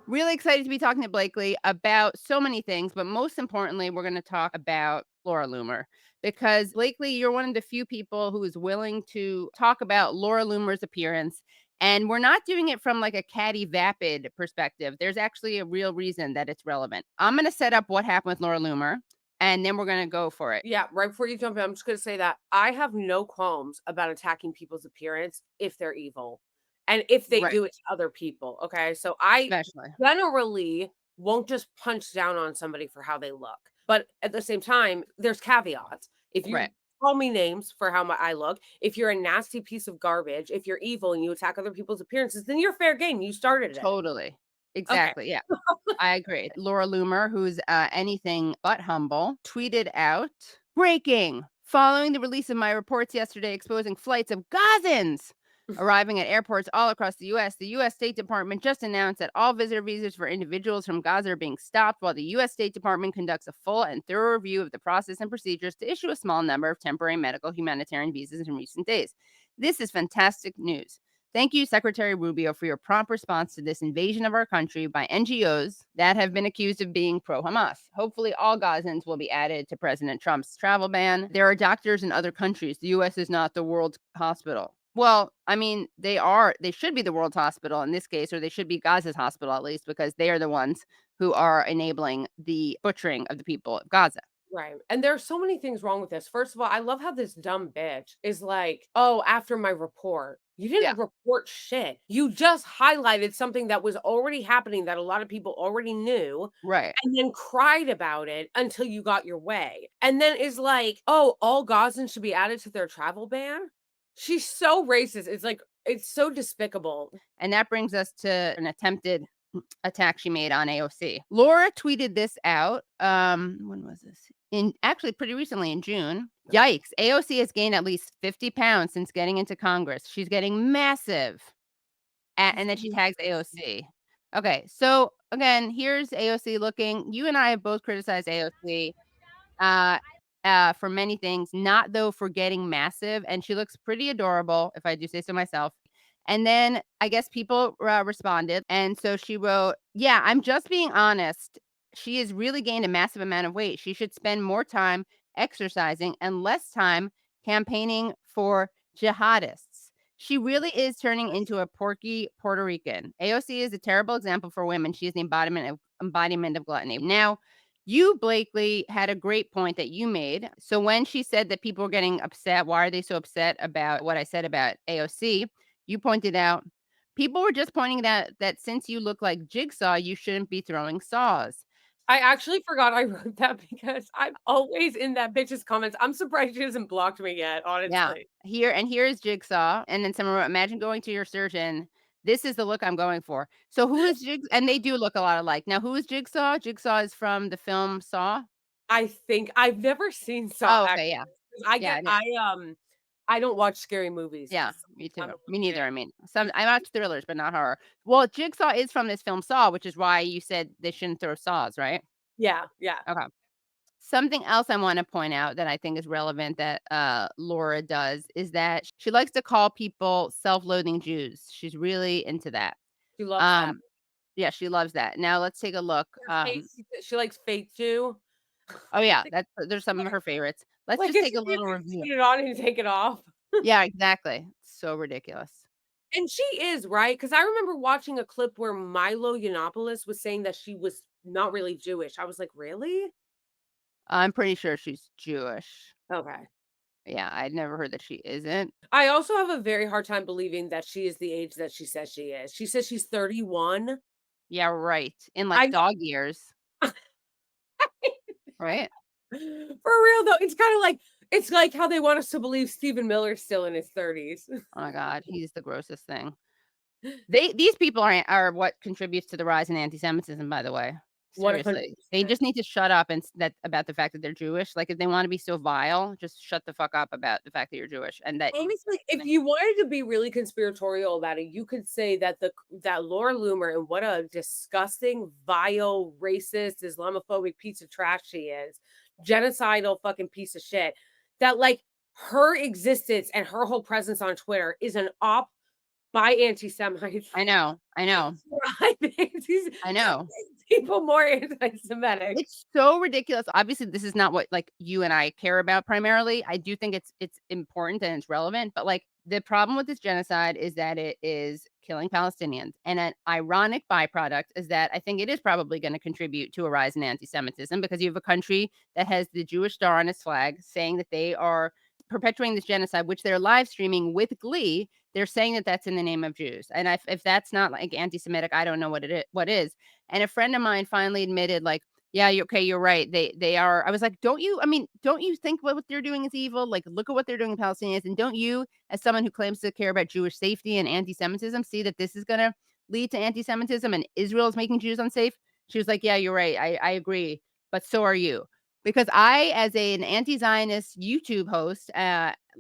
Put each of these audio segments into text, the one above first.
Really excited to be talking to Blakely about so many things, but most importantly, we're going to talk about Laura Loomer because Blakely, you're one of the few people who is willing to talk about Laura Loomer's appearance. And we're not doing it from like a catty, vapid perspective. There's actually a real reason that it's relevant. I'm going to set up what happened with Laura Loomer, and then we're going to go for it. Yeah, right before you jump in, I'm just gonna say that I have no qualms about attacking people's appearance if they're evil and if they Right. do it to other people. Okay. So I Especially. generally won't just punch down on somebody for how they look. But at the same time, there's caveats. If Right. you call me names for how I look, if you're a nasty piece of garbage, if you're evil and you attack other people's appearances, then you're fair game. You started it. Totally. Okay. Exactly. Yeah. I agree. Laura Loomer, who's anything but humble, tweeted out breaking following the release of my reports yesterday exposing flights of Gazans arriving at airports all across the U.S. State Department just announced that all visitor visas for individuals from Gaza are being stopped while the U.S. State Department conducts a full and thorough review of the process and procedures to issue a small number of temporary medical humanitarian visas in recent days. This is fantastic news. Thank you, Secretary Rubio, for your prompt response to this invasion of our country by NGOs that have been accused of being pro-Hamas. Hopefully, all Gazans will be added to President Trump's travel ban. There are doctors in other countries. The U.S. is not the world's hospital. Well, I mean, they are. They should be the world's hospital in this case, or they should be Gaza's hospital at least, because they are the ones who are enabling the butchering of the people of Gaza. Right. And there are so many things wrong with this. First of all, I love how this dumb bitch is like, oh, after my report, you Yeah, didn't report shit. You just highlighted something that was already happening that a lot of people already knew right. and then cried about it until you got your way. And then is like, oh, all Gazans should be added to their travel ban. She's so racist. It's like, it's so despicable. And that brings us to an attempted attack she made on AOC. Laura tweeted this out. When was this? In actually pretty recently in June. Yikes. AOC has gained at least 50 pounds since getting into Congress. She's getting massive. And then she tags AOC. Okay. So again, here's AOC looking. You and I have both criticized AOC uh for many things, not though for getting massive. And she looks pretty adorable, if I do say so myself. And then I guess people responded. And so she wrote, yeah, I'm just being honest. She has really gained a massive amount of weight. She should spend more time exercising and less time campaigning for jihadists. She really is turning into a porky Puerto Rican. AOC is a terrible example for women. She is the embodiment of gluttony. Now, you, Blakely, had a great point that you made. So when she said that people were getting upset, why are they so upset about what I said about AOC? You pointed out people were just pointing out that since you look like Jigsaw, you shouldn't be throwing saws. I actually forgot I wrote that because I'm always in that bitch's comments. I'm surprised she hasn't blocked me yet, Yeah. honestly. Here's Jigsaw. And then someone wrote, imagine going to your surgeon. This is the look I'm going for. So who is Jigsaw? And they do look a lot alike. Now, who is Jigsaw? Jigsaw is from the film Saw. I think I've never seen Saw Oh, okay. actually. Yeah. 'Cause I Yeah. get I don't watch scary movies Yeah, 'cause me I'm too. a Me little neither. I mean, some I watch thrillers, but not horror. Well, Jigsaw is from this film Saw, which is why you said they shouldn't throw saws, right? yeah, yeah. Okay. Something else I want to point out that I think is relevant that Laura does is that she likes to call people self-loathing Jews. She's really into that. She loves that. Um, yeah, she loves that. Now let's take a look. She likes fake too. Oh yeah, that's there's some of her favorites. Let's Like, just as take if a you little can review. put it on and take it off. Yeah, exactly. So ridiculous. And she is, right? Because I remember watching a clip where Milo Yiannopoulos was saying that she was not really Jewish. I was like, "Really?" I'm pretty sure she's Jewish. Okay. Yeah, I'd never heard that she isn't. I also have a very hard time believing that she is the age that she says she is. She says she's 31. Yeah, right. In, like, I dog years, right? For real though, it's like how they want us to believe Stephen Miller's still in his 30s. Oh my god, he's the grossest thing. These people are what contributes to the rise in antisemitism, by the way. Seriously. They 100%. just need to shut up and s that about the fact that they're Jewish. Like, if they wanna be so vile, just shut the fuck up about the fact that you're Jewish and that you Honestly, if you wanted to be really conspiratorial about it, you could say that that Laura Loomer and what a disgusting, vile, racist, Islamophobic piece of trash she is, genocidal fucking piece of shit, that like her existence and her whole presence on Twitter is an op by anti-Semites. I know. I know. I think these I know. people more anti-Semitic. It's so ridiculous. Obviously, this is not what, like, you and I care about primarily. I do think it's important and it's relevant, but, like, the problem with this genocide is that it is killing Palestinians, and an ironic byproduct is that I think it is probably gonna contribute to a rise in antisemitism because you have a country that has the Jewish star on its flag saying that they are perpetuating this genocide, which they're live streaming with glee. They're saying that that's in the name of Jews, and if that's not, like, anti-Semitic, I don't know what is. And a friend of mine finally admitted, like, "Yeah, you're right. They are." I was like, don't you think what they're doing is evil? Like, look at what they're doing to Palestinians, and don't you, as someone who claims to care about Jewish safety and anti-Semitism, see that this is gonna lead to anti-Semitism and Israel is making Jews unsafe?" She was like, "Yeah, you're right. I agree, but so are you." Because I, as an anti-Zionist YouTube host,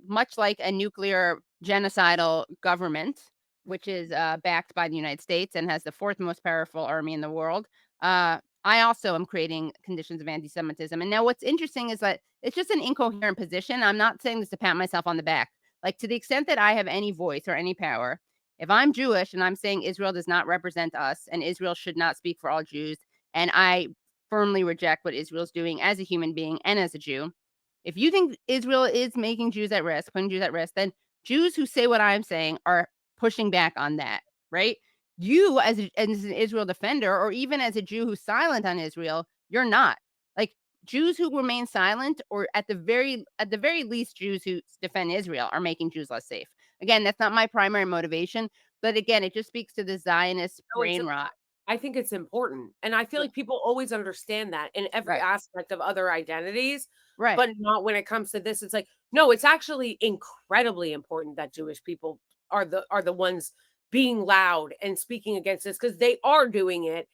much like a nuclear genocidal government, which is, backed by the United States and has the 4th most powerful army in the world, I also am creating conditions of anti-Semitism. And now what's interesting is that it's just an incoherent position. I'm not saying this to pat myself on the back. Like, to the extent that I have any voice or any power, if I'm Jewish and I'm saying Israel does not represent us and Israel should not speak for all Jews, and I firmly reject what Israel's doing as a human being and as a Jew, if you think Israel is making Jews at risk, putting Jews at risk, then Jews who say what I'm saying are pushing back on that, right? You, as an Israel defender, or even as a Jew who's silent on Israel, you're not. Like, Jews who remain silent, or at the very least, Jews who defend Israel are making Jews less safe. Again, that's not my primary motivation, but again, it just speaks to the Zionist No, it's brain rot. I think it's important, and I feel R like people always understand that in every Right, aspect of other identities, right, but not when it comes to this. It's like, no, it's actually incredibly important that Jewish people are the ones being loud and speaking against this because they are doing it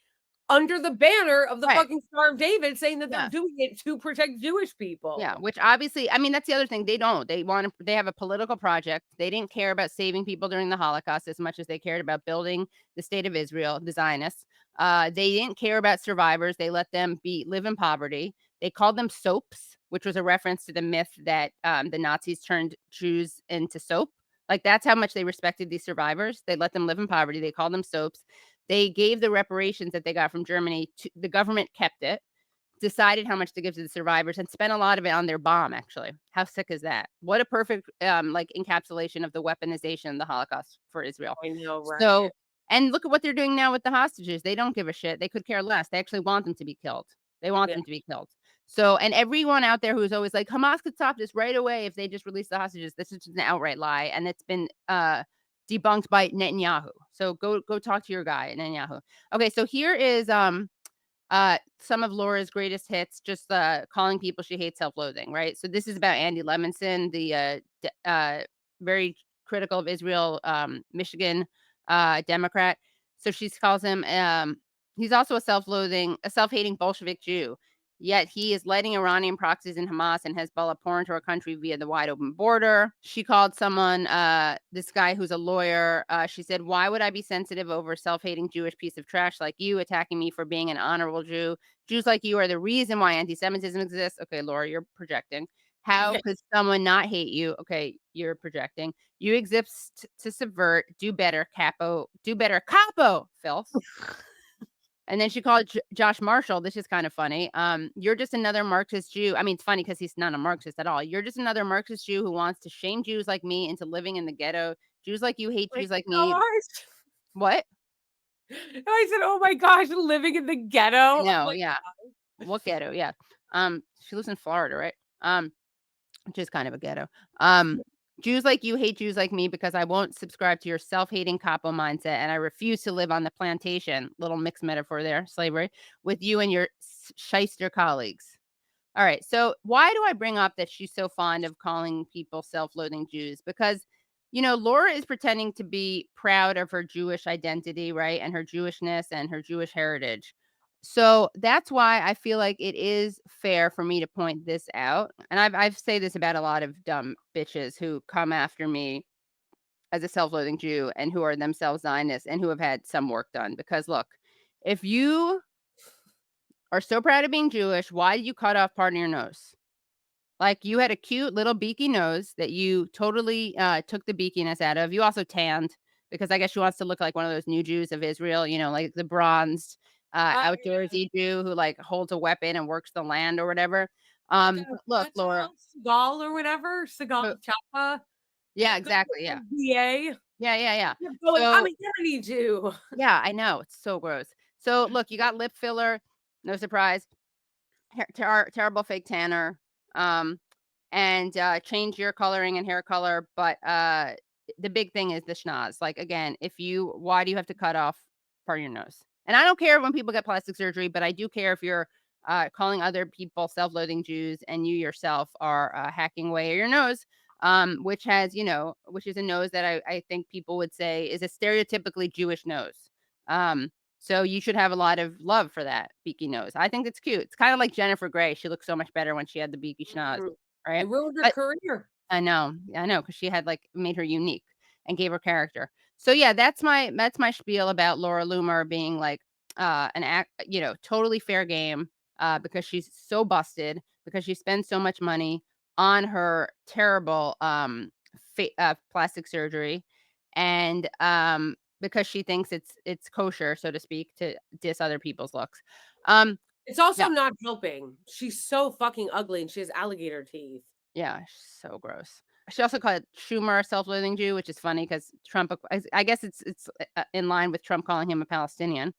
under the banner of the right. fucking Star of David, saying that they're Yeah. doing it to protect Jewish Yeah, people. which obviously, I mean, that's the other thing, they don't. They have a political project. They didn't care about saving people during the Holocaust as much as they cared about building the state of Israel, the Zionists. They didn't care about survivors. They let them live in poverty. They called them soaps, which was a reference to the myth that, the Nazis turned Jews into soap. Like, that's how much they respected these survivors. They let them live in poverty. They called them soaps. They gave the reparations that they got from Germany to the government, kept it, decided how much to give to the survivors, and spent a lot of it on their bomb, actually. How sick is that? What a perfect, like, encapsulation of the weaponization of the Holocaust for Israel. I know, right? So, and look at what they're doing now with the hostages. They don't give a shit. They could care less. They actually want them to be killed. They want Yeah, them to be killed. So, and everyone out there who's always like, "Hamas could stop this right away if they just release the hostages," this is just an outright lie, and it's been, debunked by Netanyahu. So go talk to your guy, Netanyahu. Okay, so here is, some of Laura's greatest hits, just, calling people she hates, self-loathing, right? So this is about Andy Levinson, the, very critical of Israel, Michigan, Democrat. So she calls him, he's also a self-hating Bolshevik Jew. Yet he is letting Iranian proxies in Hamas and Hezbollah pour into our country via the wide open border. She called someone, this guy who's a lawyer. She said, "Why would I be sensitive over a self-hating Jewish piece of trash like you attacking me for being an honorable Jew? Jews like you are the reason why anti-Semitism exists." Okay, Laura, you're projecting. "How yeah. could someone not hate you?" Okay, you're projecting. "You exist to subvert. Do better, capo. Do better, capo, filth." And then she called Josh Marshall, this is kind of funny, "You're just another Marxist Jew." I mean, it's funny because he's not a Marxist at all. "You're just another Marxist Jew who wants to shame Jews like me into living in the ghetto. Jews like you hate My Jews like me." gosh. What? I said, "Oh my gosh, living in the ghetto." I I'm know, like, yeah. What ghetto? Yeah. She lives in Florida, right? Which is kind of a ghetto. "Jews like you hate Jews like me because I won't subscribe to your self-hating capo mindset, and I refuse to live on the plantation," little mixed metaphor there, slavery, "with you and your shyster colleagues." All right. So why do I bring up that she's so fond of calling people self-loathing Jews? Because, Laura is pretending to be proud of her Jewish identity, right? And her Jewishness and her Jewish heritage. So that's why I feel like it is fair for me to point this out. And I've say this about a lot of dumb bitches who come after me as a self-loathing Jew and who are themselves Zionists and who have had some work done. Because look, if you are so proud of being Jewish, why did you cut off part of your nose? Like, you had a cute little beaky nose that you totally, took the beakiness out of. You also tanned, because I guess she wants to look like one of those new Jews of Israel, like the bronzed, Yeah, outdoorsy Jew who, like, holds a weapon and works the land or whatever. like But look, Laura. Seagal or whatever, uh, Seagal Chapa, Yeah, the exactly, yeah. BA. Yeah, yeah, yeah. Kept going, "I'm So a Yemeni Jew." yeah, I know, it's so gross. So, look, you got lip filler, no surprise. Terrible fake tanner, um, and, change your coloring and hair color, but, the big thing is the schnoz. Like, again, why do you have to cut off part of your nose? And I don't care when people get plastic surgery, but I do care if you're, calling other people self-loathing Jews and you yourself are, hacking away at your nose, which is a nose that I think people would say is a stereotypically Jewish nose. Um, so you should have a lot of love for that beaky nose. I think it's cute. It's kinda like Jennifer Grey. She looked so much better when she had the beaky schnoz, Mhm. It right? ruined her But career. I know, because she had, like, made her unique and gave her character. So, yeah, that's my spiel about Laura Loomer being, like, totally fair game, because she's so busted, because she spends so much money on her terrible, plastic surgery, and, because she thinks it's kosher, so to speak, to diss other people's looks. Um, It's also yeah. not helping. She's so fucking ugly and she has alligator teeth. Yeah, so gross. She also called Schumer a self-loathing Jew, which is funny because Trump I guess it's in line with Trump calling him a Palestinian.